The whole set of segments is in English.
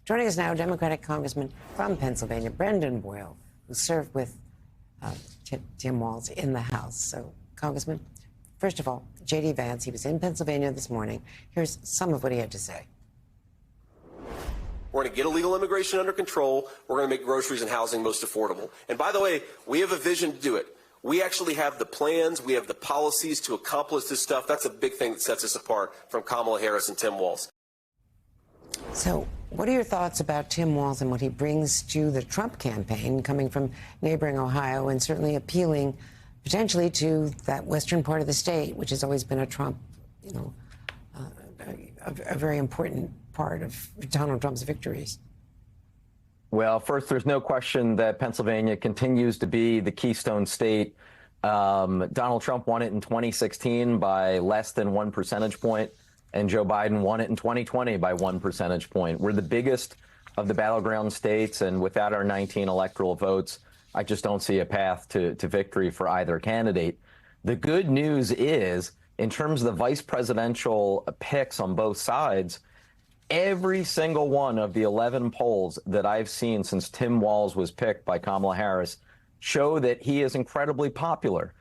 Joining us now, Democratic Congressman from Pennsylvania, Brendan Boyle, who served with Tim Walz in the House. So, Congressman, first of all, J.D. Vance, he was in Pennsylvania this morning. Here's some of what he had to say. We're going to get illegal immigration under control. We're going to make groceries and housing most affordable. And by the way, we have a vision to do it. We actually have the plans. We have the policies to accomplish this stuff. That's a big thing that sets us apart from Kamala Harris and Tim Walz. So what are your thoughts about Tim Walz and what he brings to the Trump campaign, coming from neighboring Ohio and certainly appealing potentially to that western part of the state, which has always been a Trump, a very important part of Donald Trump's victories? Well, first, there's no question that Pennsylvania continues to be the Keystone State. Donald Trump won it in 2016 by less than 1 percentage point, and Joe Biden won it in 2020 by 1 percentage point. We're the biggest of the battleground states, and without our 19 electoral votes, I just don't see a path to victory for either candidate. The good news is, in terms of the vice presidential picks on both sides, every single one of the 11 polls that I've seen since Tim Walz was picked by Kamala Harris show that he is incredibly popular.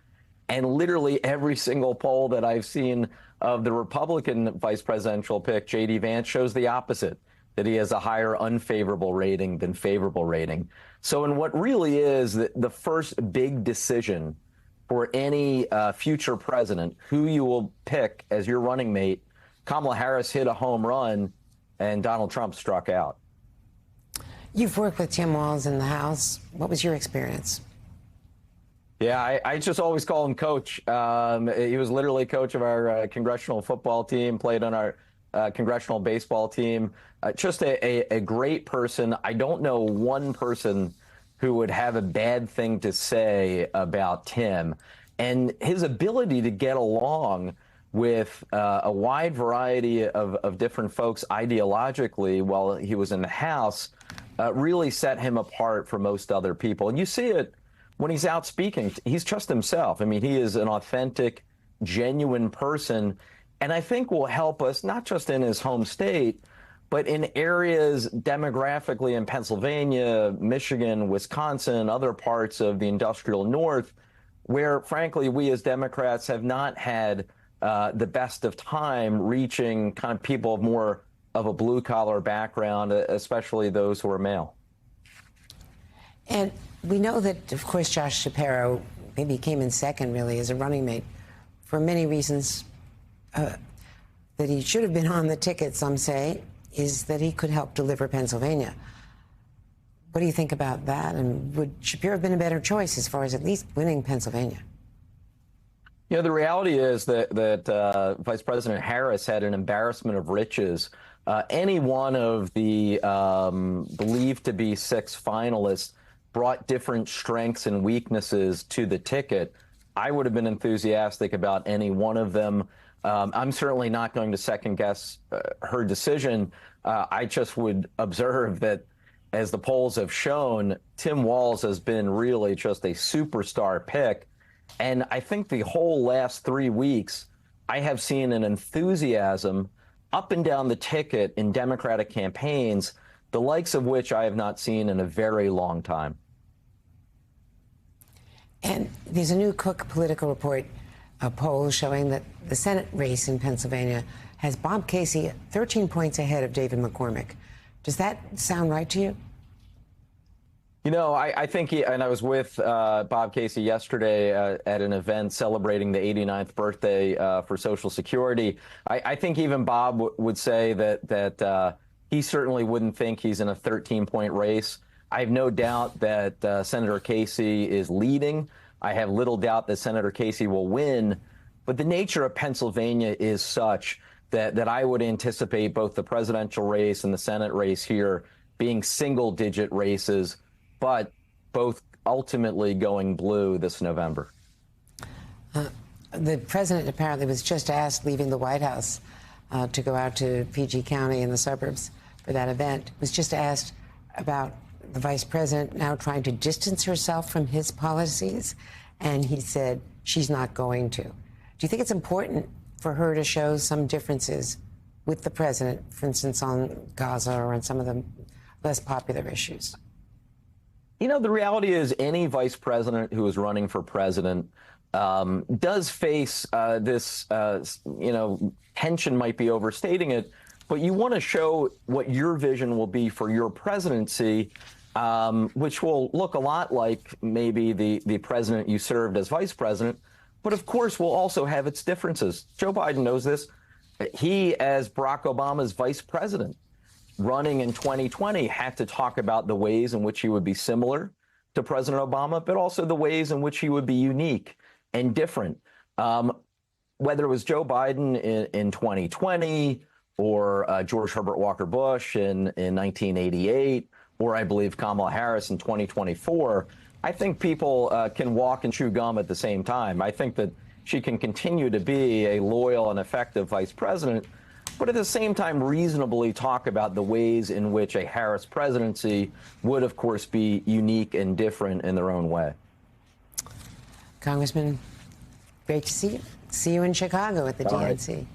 And literally every single poll that I've seen of the Republican vice presidential pick, J.D. Vance, shows the opposite, that he has a higher unfavorable rating than favorable rating. So in what really is the first big decision for any future president, who you will pick as your running mate, Kamala Harris hit a home run and Donald Trump struck out. You've worked with Tim Walz in the House. What was your experience? Yeah, I just always call him coach. He was literally coach of our congressional football team, played on our congressional baseball team. Just a great person. I don't know one person who would have a bad thing to say about Tim. And his ability to get along with a wide variety of different folks ideologically while he was in the House really set him apart from most other people. And you see it when he's out speaking. He's just himself. I mean, he is an authentic, genuine person, and I think will help us not just in his home state, but in areas demographically in Pennsylvania, Michigan, Wisconsin, other parts of the industrial North, where, frankly, we as Democrats have not had the best of time reaching kind of people of more of a blue-collar background, especially those who are male. And we know that, of course, Josh Shapiro maybe came in second, really, as a running mate for many reasons. That he should have been on the ticket, some say, is that he could help deliver Pennsylvania. What do you think about that? And would Shapiro have been a better choice as far as at least winning Pennsylvania? You know, the reality is that Vice President Harris had an embarrassment of riches. Any one of the believed to be 6 finalists brought different strengths and weaknesses to the ticket. I would have been enthusiastic about any one of them. I'm certainly not going to second guess her decision. I just would observe that, as the polls have shown, Tim Walz has been really just a superstar pick. And I think the whole last 3 weeks, I have seen an enthusiasm up and down the ticket in Democratic campaigns, the likes of which I have not seen in a very long time. And there's a new Cook Political Report poll showing that the Senate race in Pennsylvania has Bob Casey 13 points ahead of David McCormick. Does that sound right to you? You know, I think and I was with Bob Casey yesterday at an event celebrating the 89th birthday for Social Security. I think even Bob would say that he certainly wouldn't think he's in a 13-point race. I have no doubt that Senator Casey is leading. I have little doubt that Senator Casey will win. But the nature of Pennsylvania is such that I would anticipate both the presidential race and the Senate race here being single-digit races, but both ultimately going blue this November. The president apparently was just asked, leaving the White House, to go out to PG County in the suburbs for that event, was just asked about the vice president now trying to distance herself from his policies, and he said she's not going to. Do you think it's important for her to show some differences with the president, for instance, on Gaza or on some of the less popular issues? You know, the reality is any vice president who is running for president does face this, tension might be overstating it, but you want to show what your vision will be for your presidency, which will look a lot like maybe the president you served as vice president, but of course will also have its differences. Joe Biden knows this. He, as Barack Obama's vice president, running in 2020, had to talk about the ways in which he would be similar to President Obama, but also the ways in which he would be unique and different. Whether it was Joe Biden in 2020 or George Herbert Walker Bush in 1988, or I believe Kamala Harris in 2024, I think people can walk and chew gum at the same time. I think that she can continue to be a loyal and effective vice president, but at the same time reasonably talk about the ways in which a Harris presidency would, of course, be unique and different in their own way. Congressman, great to see you. See you in Chicago at the All right. DNC.